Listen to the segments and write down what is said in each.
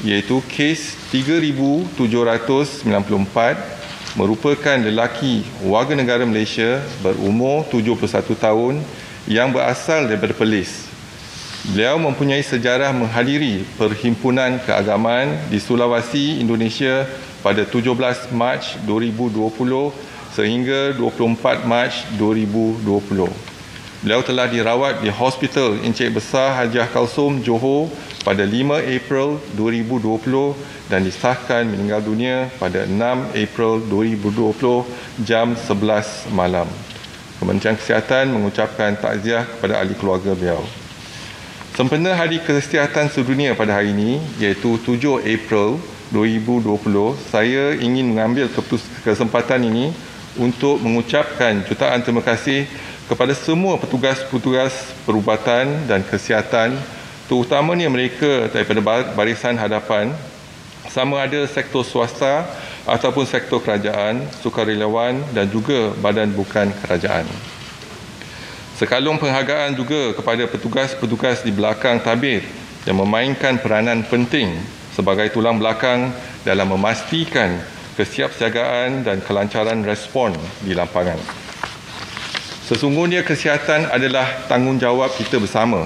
iaitu kes 3,794 merupakan lelaki warga negara Malaysia berumur 71 tahun yang berasal daripada Perlis. Beliau mempunyai sejarah menghadiri Perhimpunan Keagamaan di Sulawesi, Indonesia pada 17 Mac 2020 sehingga 24 Mac 2020. Beliau telah dirawat di Hospital Encik Besar Hajiah Kalsum, Johor pada 5 April 2020 dan disahkan meninggal dunia pada 6 April 2020 jam 11 malam. Kementerian Kesihatan mengucapkan takziah kepada ahli keluarga beliau. Sempena Hari Kesihatan Sedunia pada hari ini, iaitu 7 April 2020, saya ingin mengambil kesempatan ini untuk mengucapkan jutaan terima kasih kepada semua petugas-petugas perubatan dan kesihatan, terutamanya mereka daripada barisan hadapan, sama ada sektor swasta ataupun sektor kerajaan, sukarelawan dan juga badan bukan kerajaan. Sekalung penghargaan juga kepada petugas-petugas di belakang tabir yang memainkan peranan penting sebagai tulang belakang dalam memastikan kesiapsiagaan dan kelancaran respon di lapangan. Sesungguhnya kesihatan adalah tanggungjawab kita bersama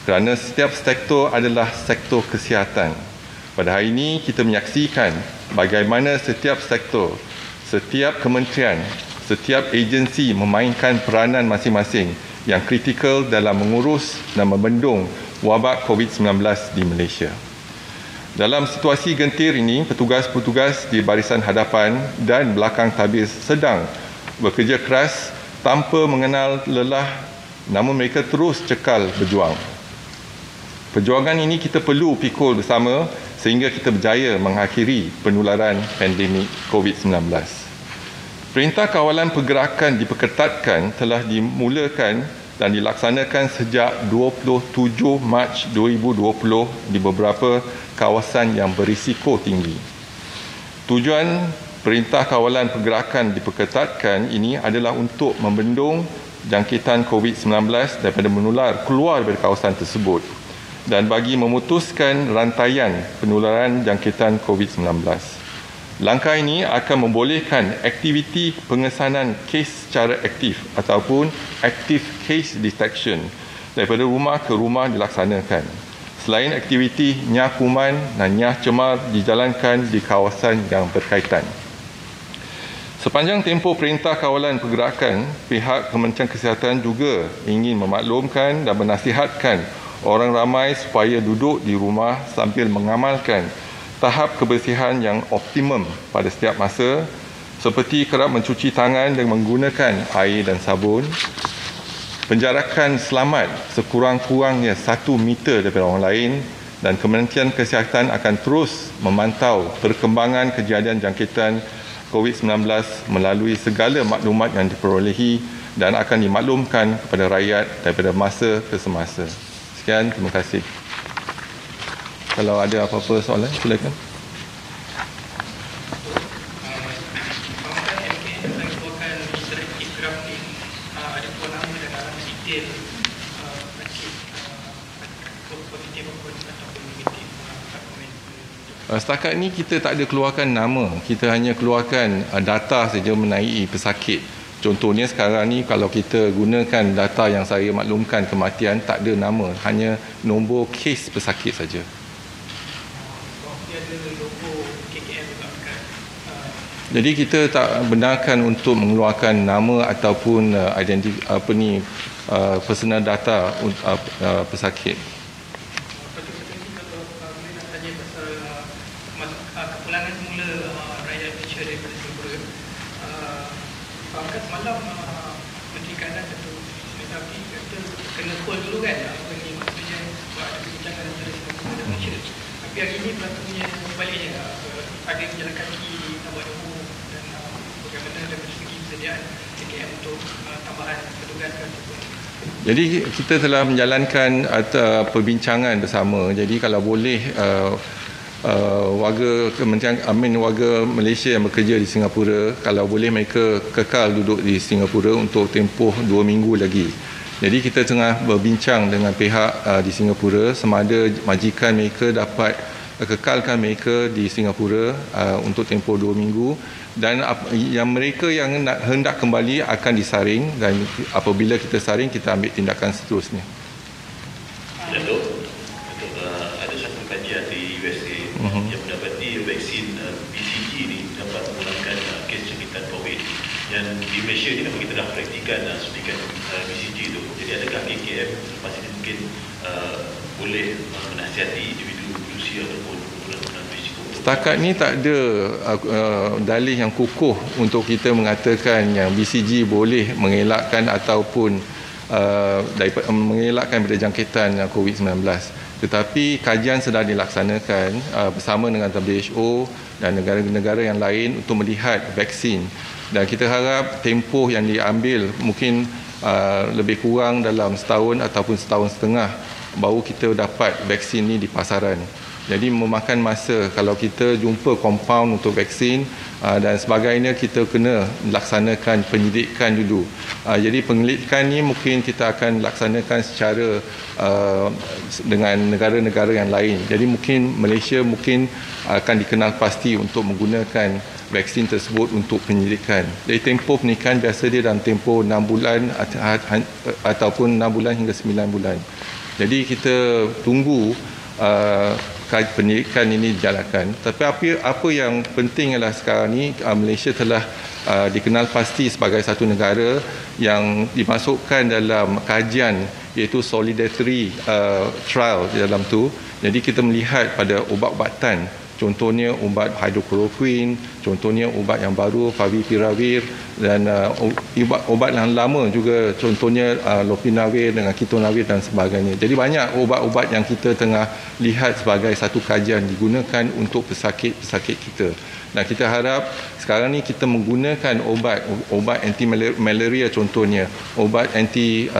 kerana setiap sektor adalah sektor kesihatan. Pada hari ini kita menyaksikan bagaimana setiap sektor, setiap kementerian, setiap agensi memainkan peranan masing-masing yang kritikal dalam mengurus dan membendung wabak COVID-19 di Malaysia. Dalam situasi gentir ini, petugas-petugas di barisan hadapan dan belakang tabir sedang bekerja keras tanpa mengenal lelah, namun mereka terus cekal berjuang. Perjuangan ini kita perlu pikul bersama sehingga kita berjaya mengakhiri penularan pandemik COVID-19. Perintah kawalan pergerakan diperketatkan telah dimulakan dan dilaksanakan sejak 27 Mac 2020 di beberapa kawasan yang berisiko tinggi. Tujuan perintah kawalan pergerakan diperketatkan ini adalah untuk membendung jangkitan COVID-19 daripada menular keluar dari kawasan tersebut dan bagi memutuskan rantaian penularan jangkitan COVID-19. Langkah ini akan membolehkan aktiviti pengesanan kes secara aktif ataupun active case detection daripada rumah ke rumah dilaksanakan. Selain aktiviti nyah kuman dan nyah cemar dijalankan di kawasan yang berkaitan. Sepanjang tempoh perintah kawalan pergerakan, pihak Kementerian Kesihatan juga ingin memaklumkan dan menasihatkan orang ramai supaya duduk di rumah sambil mengamalkan tahap kebersihan yang optimum pada setiap masa seperti kerap mencuci tangan dengan menggunakan air dan sabun, penjarakan selamat sekurang-kurangnya 1 meter daripada orang lain dan Kementerian Kesihatan akan terus memantau perkembangan kejadian jangkitan COVID-19 melalui segala maklumat yang diperolehi dan akan dimaklumkan kepada rakyat daripada masa ke semasa. Sekian, terima kasih. Kalau ada apa-apa soalan, silakan. Setakat ini kita tak ada keluarkan nama, kita hanya keluarkan data saja mengenai pesakit. Contohnya sekarang ni kalau kita gunakan data yang saya maklumkan kematian, tak ada nama, hanya nombor kes pesakit saja. Jadi kita tak benarkan untuk mengeluarkan nama ataupun personal data pesakit. Kepulangan semula rakyat Malaysia daripada Singapura. Apakah semalam Menteri Keadaan Datuk kata kena call dulu kan? Apa ni maksudnya ada perbincangan antara Singapura dan Malaysia. Tapi hari ini berlakunya sebaliknya, ada jalan kaki tambah Johor dan bagaimana dari segi persediaan KKM untuk tambahan petugas ataupun. Jadi kita telah menjalankan perbincangan bersama. Jadi kalau boleh warga Malaysia yang bekerja di Singapura, kalau boleh mereka kekal duduk di Singapura untuk tempoh 2 minggu lagi. Jadi kita tengah berbincang dengan pihak di Singapura sama ada majikan mereka dapat kekalkan mereka di Singapura untuk tempoh 2 minggu, dan yang mereka yang hendak kembali akan disaring, dan apabila kita saring kita ambil tindakan seterusnya. Datuk, ada satu kajian di USA yang mendapati vaksin BCG ni dapat mengurangkan kes jangkitan COVID, dan di Malaysia ni kita dah praktikan suntikan BCG tu. Jadi adakah KKM lepas ini mungkin boleh menasihati individu berusia ataupun kumpulan risiko? Setakat ni tak ada dalih yang kukuh untuk kita mengatakan yang BCG boleh mengelakkan ataupun mengelakkan daripada jangkitan COVID-19. Tetapi kajian sedang dilaksanakan bersama dengan WHO dan negara-negara yang lain untuk melihat vaksin, dan kita harap tempoh yang diambil mungkin lebih kurang dalam setahun ataupun setahun setengah baru kita dapat vaksin ni di pasaran. Jadi memakan masa. Kalau kita jumpa compound untuk vaksin dan sebagainya, kita kena laksanakan penyelidikan dulu. Jadi penyelidikan ni mungkin kita akan laksanakan secara dengan negara-negara yang lain. Jadi mungkin Malaysia mungkin akan dikenal pasti untuk menggunakan vaksin tersebut untuk penyelidikan. Jadi tempoh pernikahan biasa dia dalam tempoh 6 bulan ataupun 6 bulan hingga 9 bulan. Jadi kita tunggu penyelidikan ini dijalankan. Tapi apa yang penting adalah sekarang ni Malaysia telah dikenal pasti sebagai satu negara yang dimasukkan dalam kajian, iaitu solidarity trial di dalam tu. Jadi kita melihat pada ubat-ubatan, contohnya ubat hidrokloroquine, contohnya ubat yang baru favipiravir, dan ubat yang lama juga, contohnya lopinavir dengan kitonavir dan sebagainya. Jadi banyak ubat-ubat yang kita tengah lihat sebagai satu kajian digunakan untuk pesakit-pesakit kita. Dan kita harap sekarang ni kita menggunakan obat anti malaria, contohnya obat anti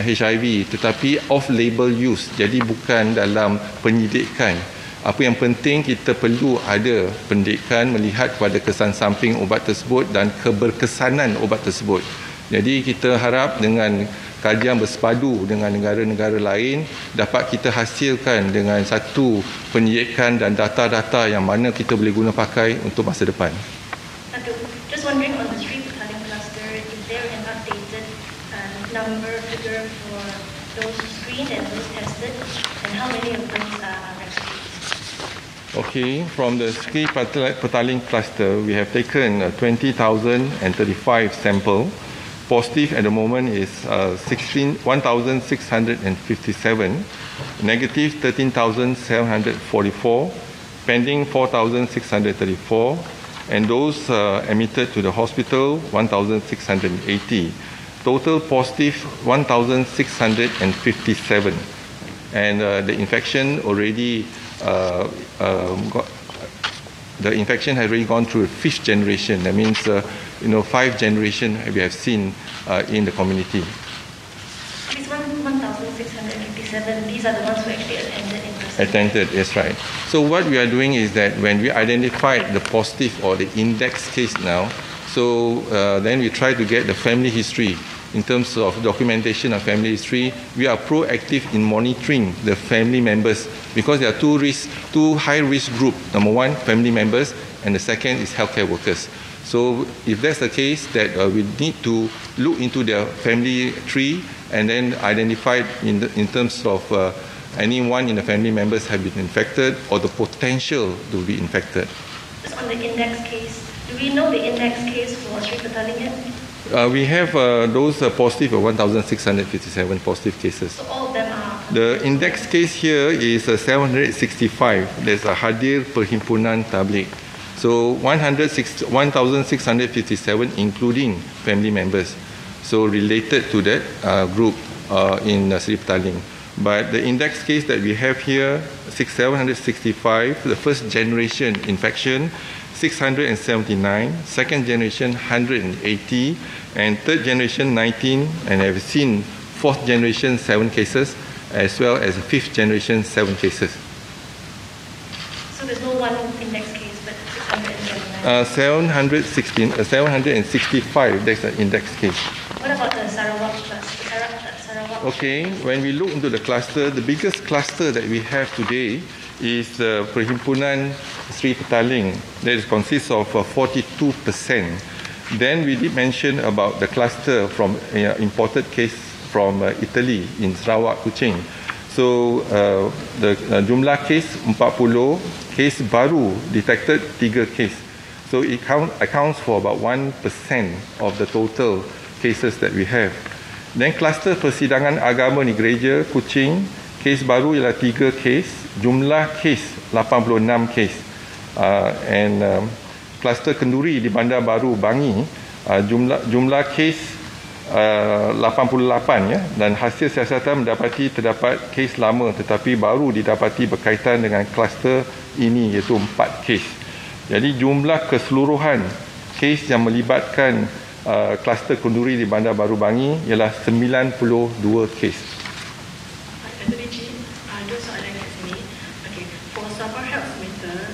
HIV, tetapi off label use, jadi bukan dalam penyelidikan. Apa yang penting, kita perlu ada pendidikan melihat kepada kesan samping ubat tersebut dan keberkesanan ubat tersebut. Jadi kita harap dengan kajian bersepadu dengan negara-negara lain dapat kita hasilkan dengan satu penyelidikan dan data-data yang mana kita boleh guna pakai untuk masa depan. Datuk, just wondering on the street battalion cluster, is there an updated number figure for those screened and those tested, and how many of those are vaccinated? Okay, from the ski petaling cluster, we have taken 20,035 sample. Positive at the moment is 1,657. Negative 13,744. Pending 4,634. And those admitted to the hospital 1,680. Total positive 1,657. And the infection already the infection has already gone through 5th generation. That means 5 generation we have seen in the community. These 1,657, these are the ones who actually attended in person? Attended, yes, right. So what we are doing is that when we identified the positive or the index case now, so then we try to get the family history. In terms of documentation of family history, we are proactive in monitoring the family members, because there are two high-risk group. Number one, family members, and the second is healthcare workers. So if that's the case, that we need to look into their family tree and then identify in terms of anyone in the family members have been infected or the potential to be infected. Just on the index case, do we know the index case for street battalion? We have those positive, 1,657 positive cases. So all of them are? The index case here is 765. There's a hadir perhimpunan tabligh. So 1,657 including family members. So related to that group in Sri Petaling. But the index case that we have here, 765, the first generation infection, 679, second generation 180, and third generation 19, and I've seen fourth generation 7 cases, as well as fifth generation 7 cases. So there's no one index case, but 679? 765, that's the index case. What about the Sarawak cluster? Okay, when we look into the cluster, the biggest cluster that we have today is perhimpunan Sri Petaling. That consists of 42%. Then we did mention about the cluster from imported case from Italy in Sarawak, Kuching. So the jumlah case 40, case baru detected 3 case. So it accounts for about 1% of the total cases that we have. Then kluster persidangan agama di gereja Kuching, kes baru ialah 3 kes, jumlah kes 86 kes. Kluster kenduri di Bandar Baru Bangi, jumlah kes 88 ya, dan hasil siasatan terdapat kes lama tetapi baru didapati berkaitan dengan kluster ini, iaitu 4 kes. Jadi jumlah keseluruhan kes yang melibatkan kluster kenduri di Bandar Baru Bangi ialah 92 kes. Ada soalan kat sini. Okay, for Sabah Health Matter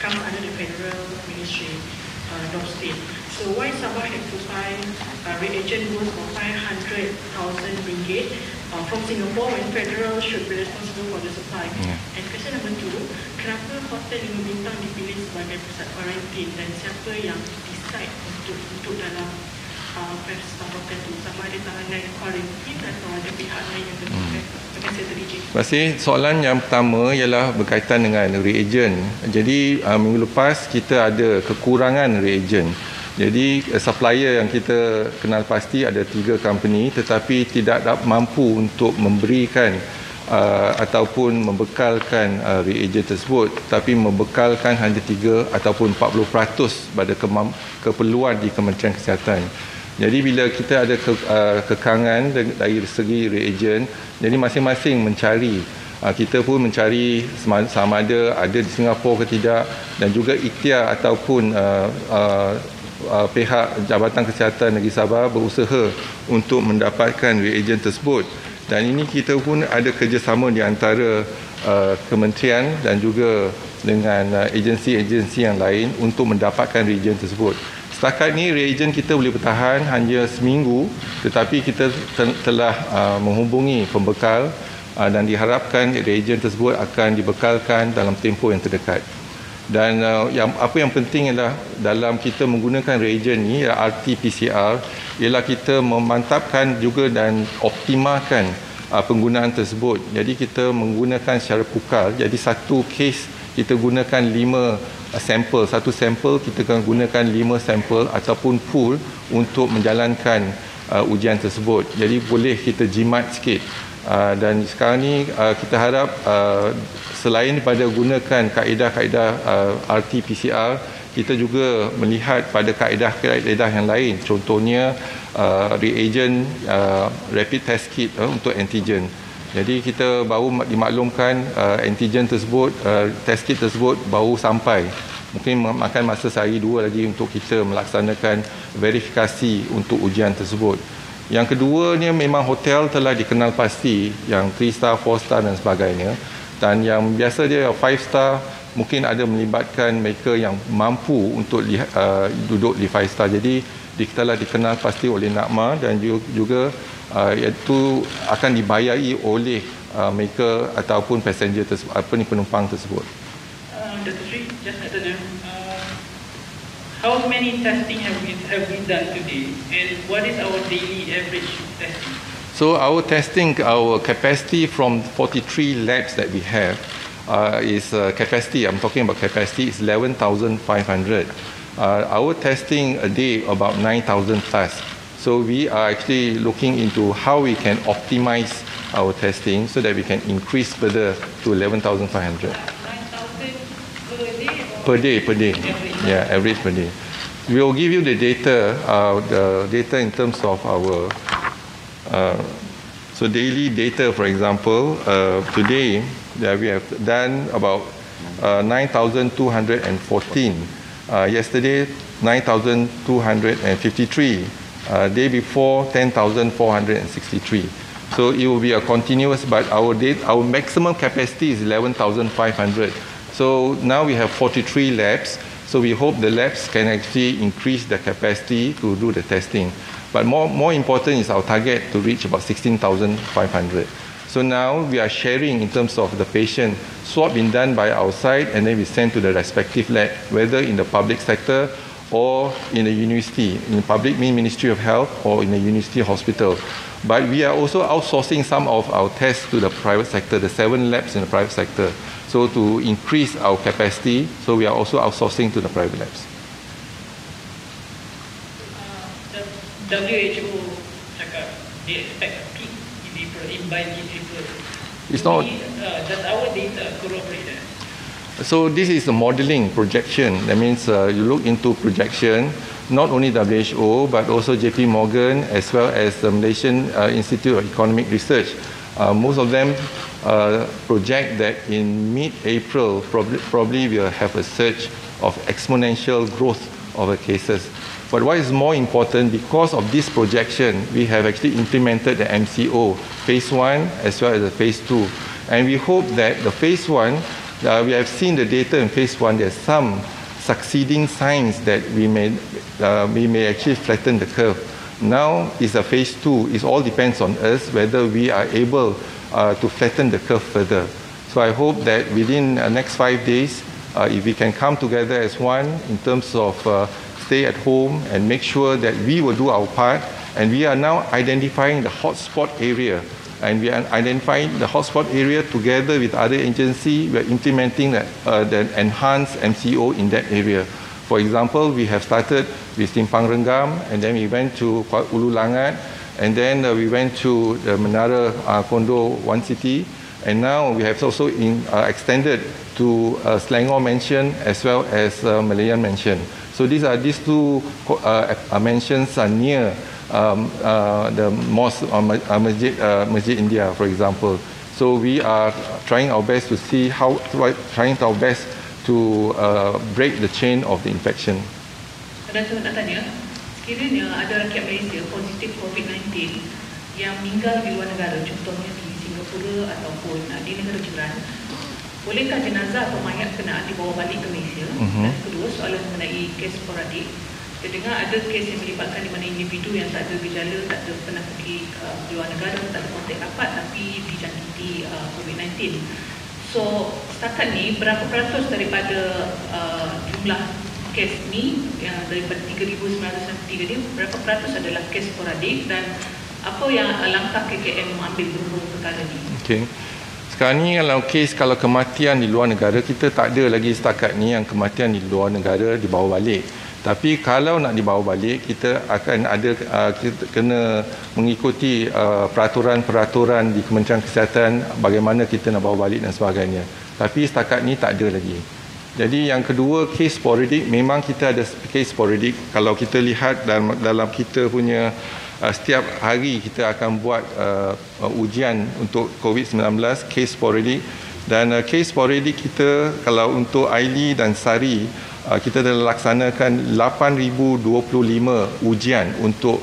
comes under the Federal Ministry, North State. So why Sabah had to buy reagent worth for 500,000 ringgit from Singapore when Federal should be responsible for the supply? And question number 2, kenapa hotel 5 bintang dipilih sebagai pusat kuarantin dan siapa yang decide untuk dalam pesta hotel itu? Sama ada tahanan kuarantin atau ada pihak lain yang terlibat? Terima kasih. Soalan yang pertama ialah berkaitan dengan reagent. Jadi minggu lepas kita ada kekurangan reagent. Jadi supplier yang kita kenal pasti ada 3 company tetapi tidak mampu untuk memberikan ataupun membekalkan reagent tersebut, tapi membekalkan hanya 3 ataupun 40% pada keperluan di Kementerian Kesihatan. Jadi bila kita ada kekangan dari segi reagent, jadi masing-masing mencari. Kita pun mencari sama ada di Singapura ke tidak, dan juga ikhtiar ataupun pihak Jabatan Kesihatan Negeri Sabah berusaha untuk mendapatkan reagent tersebut. Dan ini kita pun ada kerjasama di antara kementerian dan juga dengan agensi-agensi yang lain untuk mendapatkan reagent tersebut. Setakat ni reagent kita boleh bertahan hanya seminggu, tetapi kita telah menghubungi pembekal dan diharapkan reagent tersebut akan dibekalkan dalam tempoh yang terdekat. Dan apa yang penting ialah dalam kita menggunakan reagent ni, RT-PCR, ialah kita memantapkan juga dan optimalkan penggunaan tersebut. Jadi kita menggunakan secara pukal. Jadi satu kes kita gunakan 5 sampel. Satu sampel kita akan gunakan 5 sampel ataupun pool untuk menjalankan ujian tersebut. Jadi boleh kita jimat sikit. Dan sekarang ni kita harap selain daripada gunakan kaedah-kaedah RT-PCR, kita juga melihat pada kaedah-kaedah yang lain. Contohnya reagent rapid test kit untuk antigen. Jadi kita baru dimaklumkan antigen tersebut, test kit tersebut baru sampai. Mungkin makan masa sehari 2 lagi untuk kita melaksanakan verifikasi untuk ujian tersebut. Yang keduanya memang hotel telah dikenal pasti, yang 3 star, 4 star dan sebagainya. Dan yang biasa dia 5 star mungkin ada melibatkan mereka yang mampu untuk duduk di 5 star. Jadi telah dikenal pasti oleh NAKMA dan juga iaitu akan dibayari oleh mereka ataupun passenger tersebut, penumpang tersebut. Datuk Sri, just I don't know, how many testing have we done today, and what is our daily average testing? So our capacity from 43 labs that we have is capacity. I'm talking about capacity is 11,500. Our testing a day about 9,000 plus. So we are actually looking into how we can optimize our testing so that we can increase further to 11,500. 9,000 per day? Per day. Yeah, average per day. We will give you the data in terms of our so daily data. For example, today we have done about 9,214. Yesterday 9,253. Day before 10,463. So it will be a continuous, but our maximum capacity is 11,500. So now we have 43 labs. So we hope the labs can actually increase the capacity to do the testing. But more important is our target to reach about 16,500. So now we are sharing in terms of the patient. swab been done by our side, and then we send to the respective lab, whether in the public sector or in the university, in the public Ministry of Health or in the university hospital. But we are also outsourcing some of our tests to the private sector, the 7 labs in the private sector. So to increase our capacity, so we are also outsourcing to the private labs. The WHO cakap they expect a peak in April, by mid-April. It's not. Does our data corroborate that? So this is a modeling projection. That means you look into projection, not only WHO but also JP Morgan as well as the Malaysian Institute of Economic Research. Most of them project that in mid-April probably we'll have a surge of exponential growth of the cases. But what is more important, because of this projection, we have actually implemented the MCO phase 1 as well as the phase 2. And we hope that the phase 1, we have seen the data in phase 1, there's some succeeding signs that we may actually flatten the curve. Now is a phase 2. It all depends on us whether we are able to flatten the curve further. So I hope that within the next 5 days, if we can come together as one in terms of stay at home and make sure that we will do our part, and we are now identifying the hotspot area, and we are identifying the hotspot area together with other agencies. We are implementing the enhanced MCO in that area. For example, we have started with Simpang Renggam, and then we went to Ulu Langat, and then we went to the Menara Kondo One City, and now we have also extended to Selangor Mansion as well as Malayan Mansion. So these 2 mansions are near the mosque, Masjid India, for example. So we are trying our best to see trying our best to break the chain of the infection. Datuk nak tanya, sekiranya ada rakyat Malaysia positif COVID-19 yang meninggal di luar negara, contohnya di Singapura ataupun di negara jiran, bolehkah jenazah atau mayat kena dibawa balik ke Malaysia? Dan kedua, soalan mengenai kes sporadik. Kita dengar ada kes yang melibatkan di mana individu yang tak ada gejala, tak ada pernah pergi ke luar negara, tak ada kontak rapat tapi dijangkiti COVID-19. So, setakat ni berapa peratus daripada jumlah kes ni yang daripada 3,903 ni, berapa peratus adalah kes sporadik, dan apa yang langkah KKM mengambil berhubung perkara ni? Okay. Sekarang ni kalau kematian di luar negara, kita tak ada lagi setakat ni yang kematian di luar negara dibawa balik. Tapi kalau nak dibawa balik, kita akan ada kita kena mengikuti peraturan-peraturan di Kementerian Kesihatan bagaimana kita nak bawa balik dan sebagainya. Tapi setakat ni tak ada lagi. Jadi yang kedua, kes sporadik, memang kita ada kes sporadik. Kalau kita lihat dalam kita punya setiap hari kita akan buat ujian untuk COVID-19, kes sporadik. Dan kes sporadik kita, kalau untuk Aili dan Sari, kita telah laksanakan 8,025 ujian untuk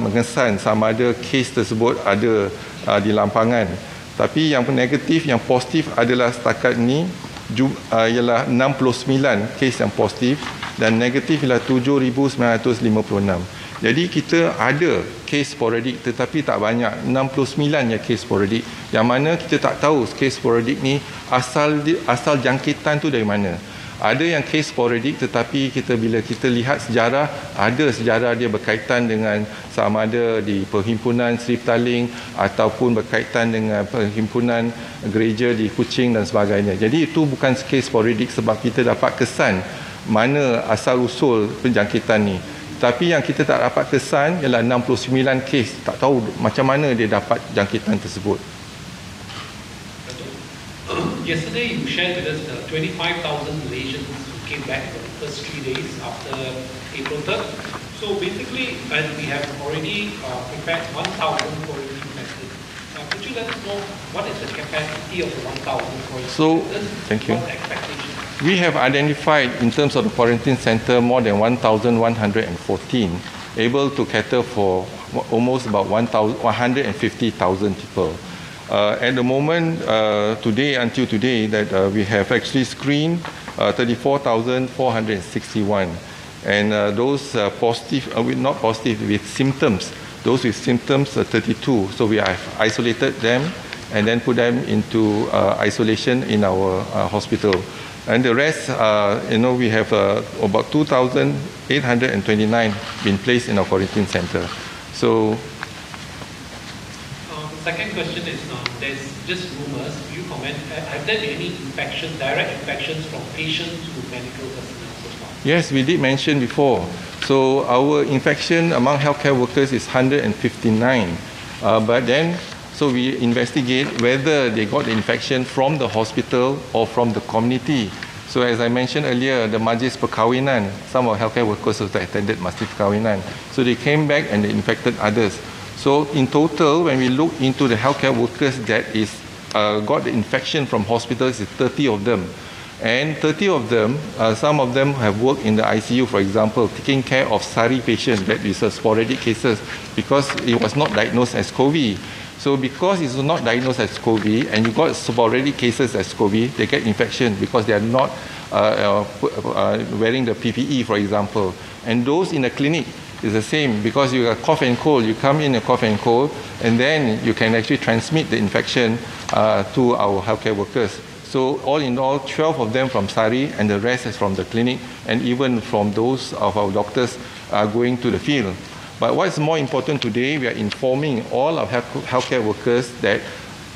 mengesan sama ada kes tersebut ada di lampangan. Tapi yang negatif, yang positif adalah setakat ini ialah 69 kes yang positif, dan negatif ialah 7,956. Jadi kita ada kes sporadik tetapi tak banyak, 69 ya kes sporadik, yang mana kita tak tahu kes sporadik ni asal jangkitan tu dari mana. Ada yang kes sporadik tetapi bila kita lihat sejarah, ada sejarah dia berkaitan dengan sama ada di perhimpunan Sri Petaling ataupun berkaitan dengan perhimpunan gereja di Kuching dan sebagainya. Jadi itu bukan kes sporadik sebab kita dapat kesan mana asal usul penjangkitan ni. Tapi yang kita tak dapat kesan ialah 69 kes. Tak tahu macam mana dia dapat jangkitan tersebut. Yesterday you shared with us the 25,000 Malaysians who came back for the first 3 days after April 3rd. So basically, and we have already prepared 1,000 quarantine tested. Could you let us know what is the capacity of the 1,000 quarantine centers? Thank you. What expectation? We have identified in terms of the quarantine center more than 1,114 able to cater for almost about 150,000 people. At the moment, until today, that we have actually screened 34,461, and those positive, not positive, with symptoms. Those with symptoms are 32. So we have isolated them and then put them into isolation in our hospital. And the rest, we have about 2,829 been placed in our quarantine center. So, the second question is, there's just rumors. You comment, have there been any infections, direct infections from patients to medical personnel so far? Yes, we did mention before. So our infection among healthcare workers is 159. But then, so we investigate whether they got the infection from the hospital or from the community. So as I mentioned earlier, the majlis perkahwinan, some of healthcare workers also attended majlis perkahwinan. So they came back and they infected others. So in total, when we look into the healthcare workers that is got the infection from hospitals, is 30 of them. And 30 of them, some of them have worked in the ICU, for example, taking care of SARI patients, that is sporadic cases, because it was not diagnosed as COVID. So because it's not diagnosed as COVID and you got sporadic cases as COVID, they get infection because they are not wearing the PPE, for example. And those in the clinic is the same, because you have cough and cold, you come in a cough and cold, and then you can actually transmit the infection to our healthcare workers. So all in all, 12 of them from SARI and the rest is from the clinic, and even from those of our doctors going to the field. But what's more important today, we are informing all our healthcare workers that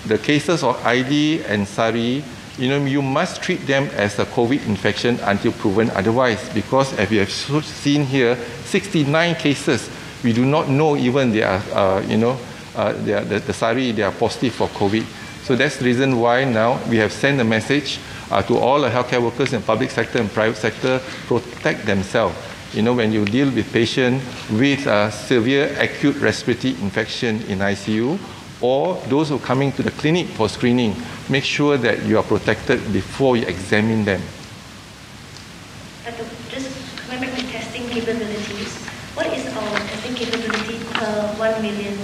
the cases of ID and SARI, you must treat them as a COVID infection until proven otherwise, because as we have seen here, 69 cases, we do not know even they are, the SARI, they are positive for COVID. So that's the reason why now we have sent a message to all the healthcare workers in public sector and private sector, protect themselves. When you deal with patients with severe acute respiratory infection in ICU, or those who are coming to the clinic for screening, make sure that you are protected before you examine them. Just going back to testing capabilities, what is our testing capability per 1 million?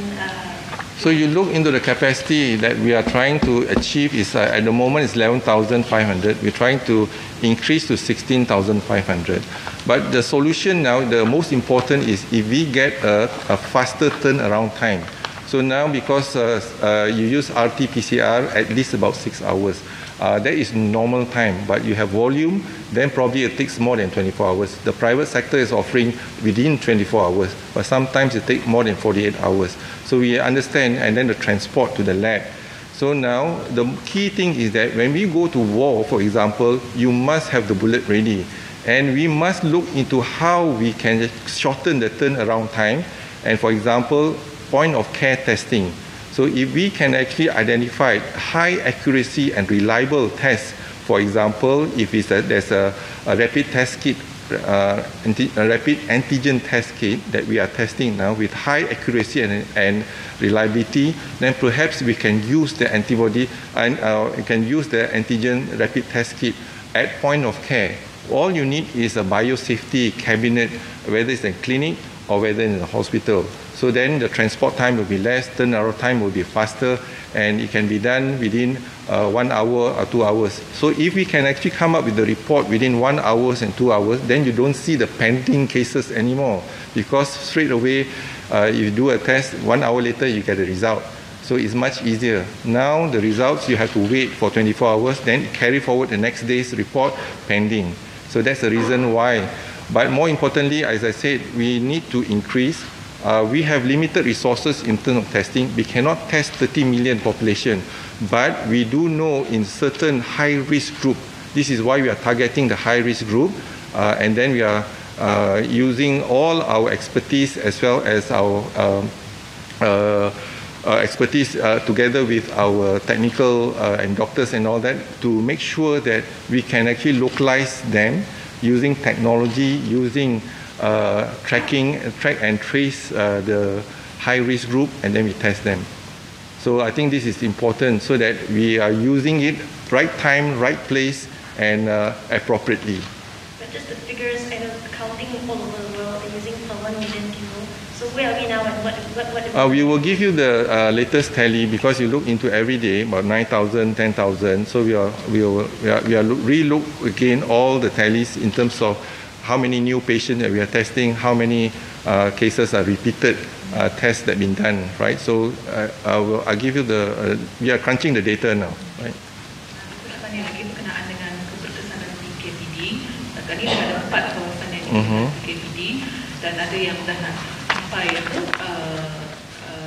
So you look into the capacity that we are trying to achieve is at the moment is 11,500. We're trying to increase to 16,500. But the solution now, the most important is if we get a faster turnaround time. So now because you use RT-PCR at least about 6 hours. That is normal time, but you have volume, then probably it takes more than 24 hours. The private sector is offering within 24 hours, but sometimes it takes more than 48 hours. So we understand, and then the transport to the lab. So now the key thing is that when we go to war, for example, you must have the bullet ready. And we must look into how we can shorten the turnaround time. And for example, point of care testing. So if we can actually identify high accuracy and reliable tests, for example, if there's a rapid test kit, a rapid antigen test kit that we are testing now with high accuracy and reliability, then perhaps we can use the antibody and can use the antigen rapid test kit at point of care. All you need is a biosafety cabinet, whether it's in a clinic or whether in a hospital. So then the transport time will be less, turnaround time will be faster, and it can be done within 1 hour or 2 hours. So if we can actually come up with the report within 1 hour and 2 hours, then you don't see the pending cases anymore, because straight away, if you do a test, 1 hour later you get a result. So it's much easier. Now the results you have to wait for 24 hours, then carry forward the next day's report pending. So that's the reason why. But more importantly, as I said, we need to increase. We have limited resources in terms of testing. We cannot test 30 million population, but we do know in certain high-risk group. This is why we are targeting the high-risk group, and then we are using all our expertise as well as our expertise together with our technical and doctors and all that to make sure that we can actually localize them using technology, using track and trace the high-risk group, and then we test them. So I think this is important so that we are using it right time, right place, and appropriately. But just the figures, I know counting all over the world, using per 1 million people. So where are we now, and what we will give you the latest tally, because you look into every day about 9,000, 10,000. So we are re-look again all the tallies in terms of how many new patients that we are testing, how many cases are repeated tests that been done, right? So I'll give you the, we are crunching the data now, right? Tanya lagi berkenaan dengan keberkesanan PKPD. Tadi ada 4 kawasan yang digunakan PKPD dan ada yang dah nak sampai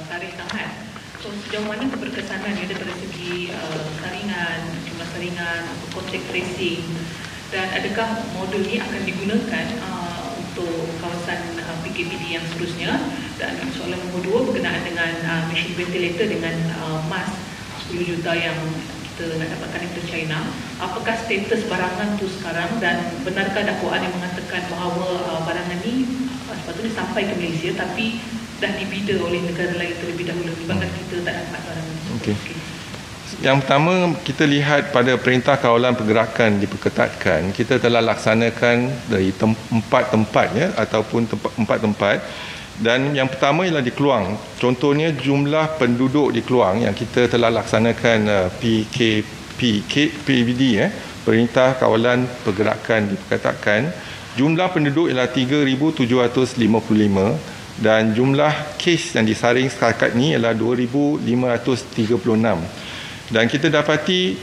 tarikh tamat. So sejauh mana keberkesanan dia daripada segi saringan, jumlah saringan, contact tracing, dan adakah modul ini akan digunakan untuk kawasan PKPD yang seterusnya. Dan soalan nombor 2 berkenaan dengan mesin ventilator dengan mas 10 juta yang kita nak dapatkan dari China. Apakah status barangan tu sekarang dan benarkah dakwaan yang mengatakan bahawa barangan ni sepatutnya sampai ke Malaysia tapi dah dibida oleh negara lain terlebih dahulu sebabkan kita tak dapat barangan tersebut? Okay. Yang pertama, kita lihat pada Perintah Kawalan Pergerakan diperketatkan, kita telah laksanakan dari 4 tempat ya, ataupun 4 tempat. Dan yang pertama ialah di Keluang. Contohnya jumlah penduduk di Keluang yang kita telah laksanakan PKPD Perintah Kawalan Pergerakan diperketatkan. Jumlah penduduk ialah 3,755 dan jumlah kes yang disaring setakat ni ialah 2,536. Dan kita dapati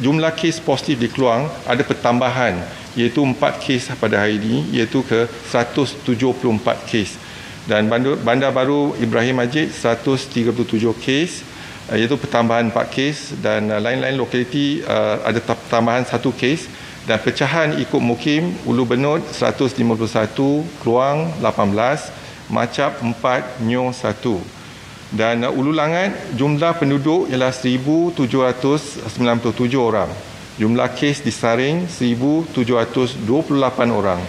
jumlah kes positif di Keluang ada pertambahan, iaitu 4 kes pada hari ini, iaitu ke 174 kes. Dan Bandar Baru Ibrahim Majid 137 kes, iaitu pertambahan 4 kes, dan lain-lain lokaliti ada tambahan 1 kes. Dan pecahan ikut mukim Ulu Benut 151, Keluang 18, Macap 4, Nyoh 1. Dan Ulu Langat jumlah penduduk ialah 1,797 orang. Jumlah kes disaring 1,728 orang.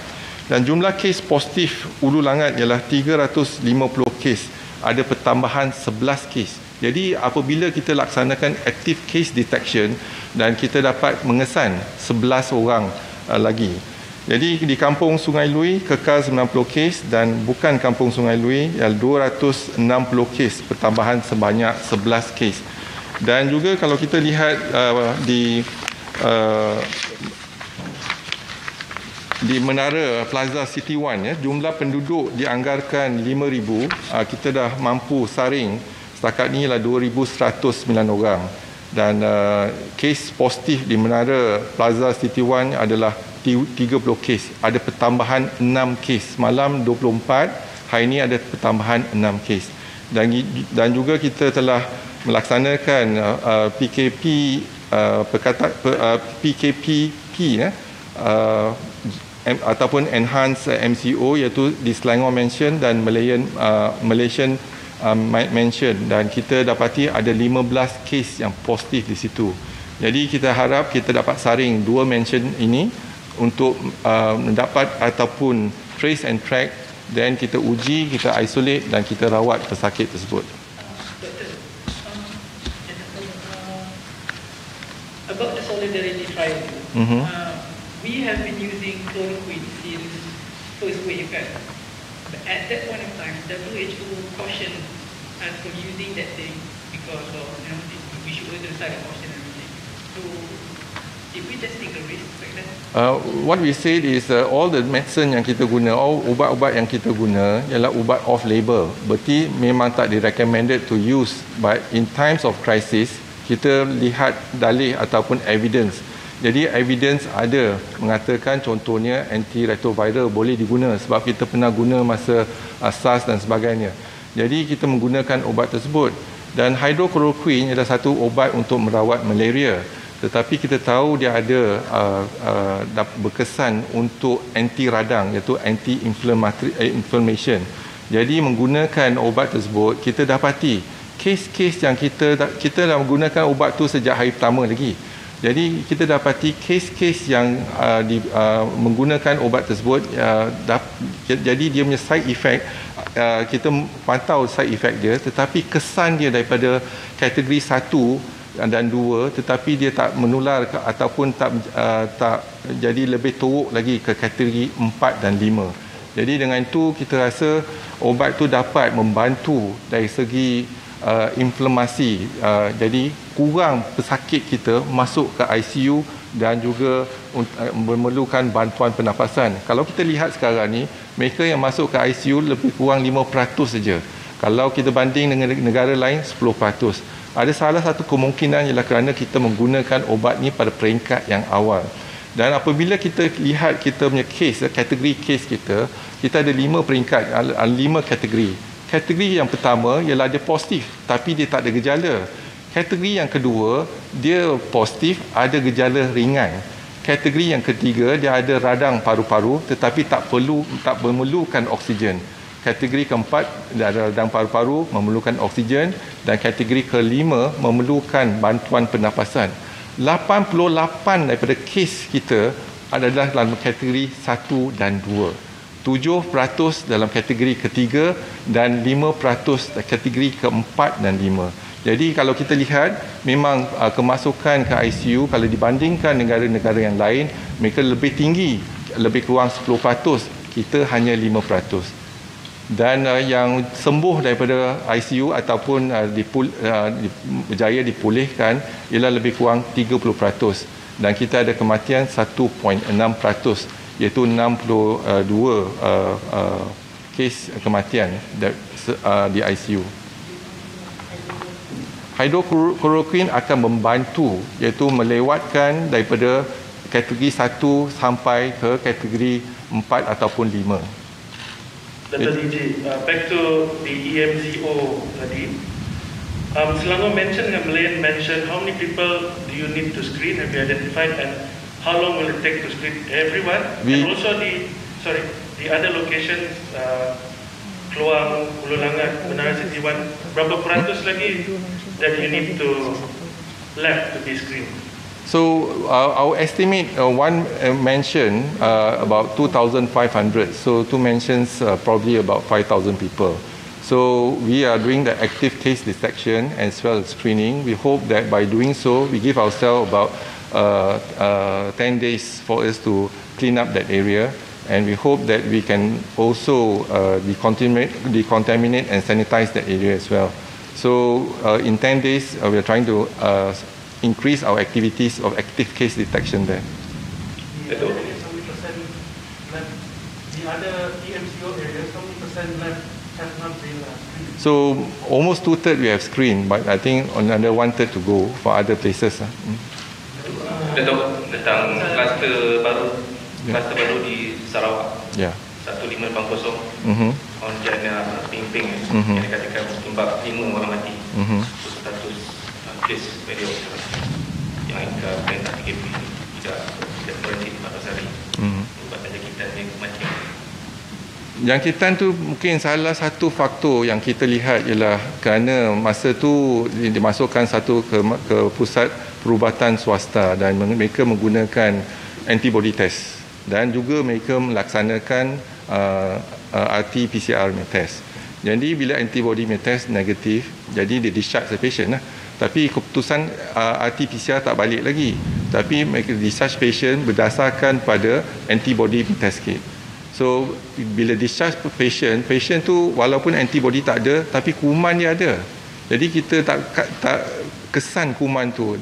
Dan jumlah kes positif Ulu Langat ialah 350 kes. Ada pertambahan 11 kes. Jadi apabila kita laksanakan active case detection dan kita dapat mengesan 11 orang lagi. Jadi di Kampung Sungai Lui kekal 90 kes dan bukan Kampung Sungai Lui ialah 260 kes, pertambahan sebanyak 11 kes. Dan juga kalau kita lihat di Menara Plaza City One jumlah penduduk dianggarkan 5,000, kita dah mampu saring setakat ni ialah 2,109 orang. Dan kes positif di Menara Plaza City One adalah 30 kes. Ada pertambahan 6 kes. Malam 24, hari ini ada pertambahan 6 kes. Dan juga kita telah melaksanakan PKPP ataupun Enhanced MCO, iaitu di Selangor Mansion dan Malaysian Mansion, dan kita dapati ada 15 kes yang positif di situ. Jadi kita harap kita dapat saring 2 mansion ini untuk mendapat ataupun trace and track, dan kita uji, kita isolate dan kita rawat pesakit tersebut. About the solidarity trial, we have been using chloroquine since first wave kan. But at that point of time, WHO cautioned us from using that thing because of we should decide the caution and everything. So if we just take the risk like that? What we said is all the medicine yang kita guna, all ubat-ubat yang kita guna ialah ubat off label. Berarti memang tak recommended to use, but in times of crisis kita lihat dalih ataupun evidence. Jadi evidence ada mengatakan contohnya antiretroviral boleh diguna sebab kita pernah guna masa SARS dan sebagainya. Jadi kita menggunakan ubat tersebut. Dan hydrochloroquine adalah satu ubat untuk merawat malaria. Tetapi kita tahu dia ada berkesan untuk anti radang, iaitu anti-inflammation. Jadi menggunakan ubat tersebut, kita dapati kes-kes yang kita dah menggunakan ubat tu sejak hari pertama lagi. Jadi kita dapati kes-kes yang menggunakan ubat tersebut, jadi dia punya side effect, kita pantau side effect dia, tetapi kesan dia daripada kategori 1 dan 2, tetapi dia tak menular ataupun tak jadi lebih teruk lagi ke kategori 4 dan 5. Jadi dengan itu kita rasa obat tu dapat membantu dari segi inflamasi, jadi kurang pesakit kita masuk ke ICU dan juga memerlukan bantuan pernafasan. Kalau kita lihat sekarang ni, mereka yang masuk ke ICU lebih kurang 5% saja. Kalau kita banding dengan negara lain, 10%. Ada salah satu kemungkinan ialah kerana kita menggunakan obat ni pada peringkat yang awal. Dan apabila kita lihat kita punya kes, kategori kes kita ada 5 peringkat, 5 kategori. Kategori yang pertama ialah dia positif tapi dia tak ada gejala. Kategori yang kedua, dia positif ada gejala ringan. Kategori yang ketiga, dia ada radang paru-paru tetapi tak memerlukan oksigen. Kategori keempat, dia ada radang paru-paru, memerlukan oksigen, dan kategori kelima memerlukan bantuan pernafasan. 88 daripada kes kita adalah dalam kategori 1 dan 2. 7% dalam kategori ketiga dan 5% dalam kategori keempat dan 5. Jadi kalau kita lihat, memang kemasukan ke ICU kalau dibandingkan negara-negara yang lain, mereka lebih tinggi, lebih kurang 10%, kita hanya 5%. Dan yang sembuh daripada ICU ataupun berjaya dipulihkan ialah lebih kurang 30%. Dan kita ada kematian 1.6%, iaitu 62 kes kematian di ICU. Hidrokloroquine akan membantu, iaitu melewatkan daripada kategori 1 sampai ke kategori 4 ataupun 5. Dr. DJ, back to the EMZO tadi. Selangor mention dengan Malayan mention, how many people do you need to screen? Have you identified, and how long will it take to screen everyone? And also the other locations, Keluang, Hulu Langat, Menara City 1, berapa peratus lagi that you need to left to be screened? So our estimate, one mention about 2,500. So two mentions probably about 5,000 people. So we are doing the active case detection as well as screening. We hope that by doing so, we give ourselves about 10 days for us to clean up that area. And we hope that we can also decontaminate and sanitize that area as well. So in 10 days, we are trying to increase our activities of active case detection there. Datuk. How many percent left? The other EMCO areas, how many percent left have not been screened? So almost 2/3 we have screened, but I think another 1/3 to go for other places. Datuk, tentang kluster baru di Sarawak. Ya. 1580. On Jana Ping yang dikatakan timbak 5 orang mati. Status kes video yang perintah TKP tidak forensik 14 hari. Ubat jangkitan yang kematian. Jangkitan tu mungkin salah satu faktor yang kita lihat ialah kerana masa tu dimasukkan satu ke pusat perubatan swasta dan mereka menggunakan antibody test dan juga mereka melaksanakan RT-PCR test. Jadi bila antibody test negatif, jadi dia discharge the patient lah. Tapi keputusan RT-PCR tak balik lagi. Tapi mereka discharge patient berdasarkan pada antibody test kit. So bila discharge patient tu walaupun antibody tak ada, tapi kuman dia ada. Jadi kita tak kesan kuman tu.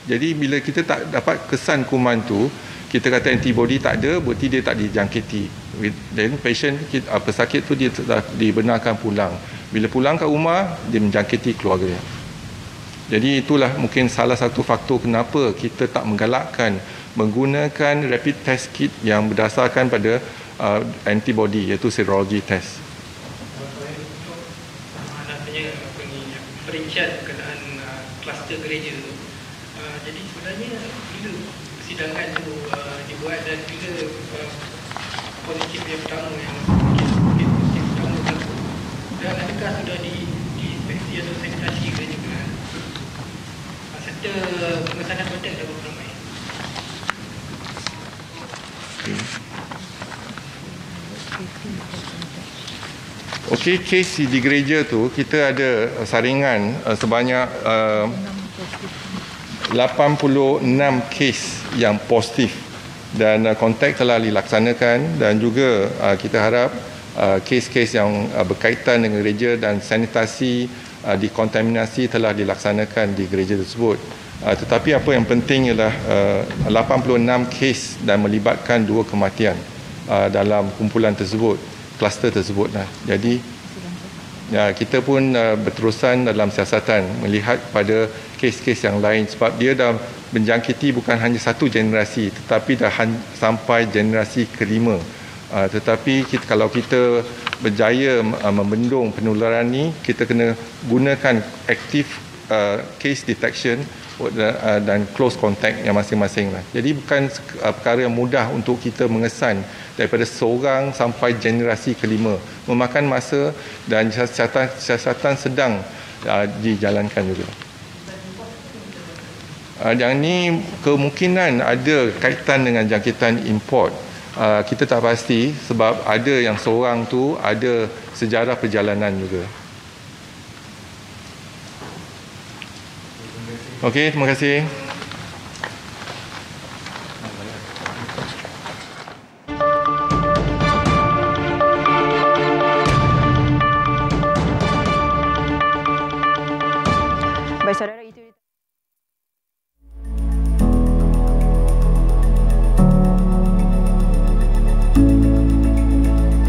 Jadi bila kita tak dapat kesan kuman tu, kita kata antibody tak ada, berarti dia tak dijangkiti. Then patient, pesakit tu dia telah dibenarkan pulang. Bila pulang ke rumah, dia menjangkiti keluarga. Jadi itulah mungkin salah satu faktor kenapa kita tak menggalakkan menggunakan rapid test kit yang berdasarkan pada antibody, iaitu serology test. Namanya perincian berkenaan kluster gereja tu. Jadi sebenarnya bila persidangan tu dibuat dan bila positif yang pertama yang positif pertama berlaku, dan adakah sudah diinspeksi atau sanitasi gereja berkenaan serta pengesanan konten dah berapa ramai? Okey, kes di gereja tu kita ada saringan sebanyak 86 kes yang positif dan kontak telah dilaksanakan dan juga kita harap kes-kes yang berkaitan dengan gereja dan sanitasi dekontaminasi telah dilaksanakan di gereja tersebut. Tetapi apa yang penting ialah 86 kes dan melibatkan 2 kematian dalam kumpulan tersebut, kluster tersebut. Jadi kita pun berterusan dalam siasatan melihat pada kes-kes yang lain, sebab dia dah menjangkiti bukan hanya satu generasi tetapi dah sampai generasi kelima. Tetapi kalau kita berjaya membendung penularan ni, kita kena gunakan active case detection dan close contact yang masing-masing lah. Jadi bukan perkara yang mudah untuk kita mengesan daripada seorang sampai generasi kelima. Memakan masa dan siasatan sedang dijalankan juga. Yang ni kemungkinan ada kaitan dengan jangkitan import. Kita tak pasti sebab ada yang seorang tu ada sejarah perjalanan juga. Okey, terima kasih.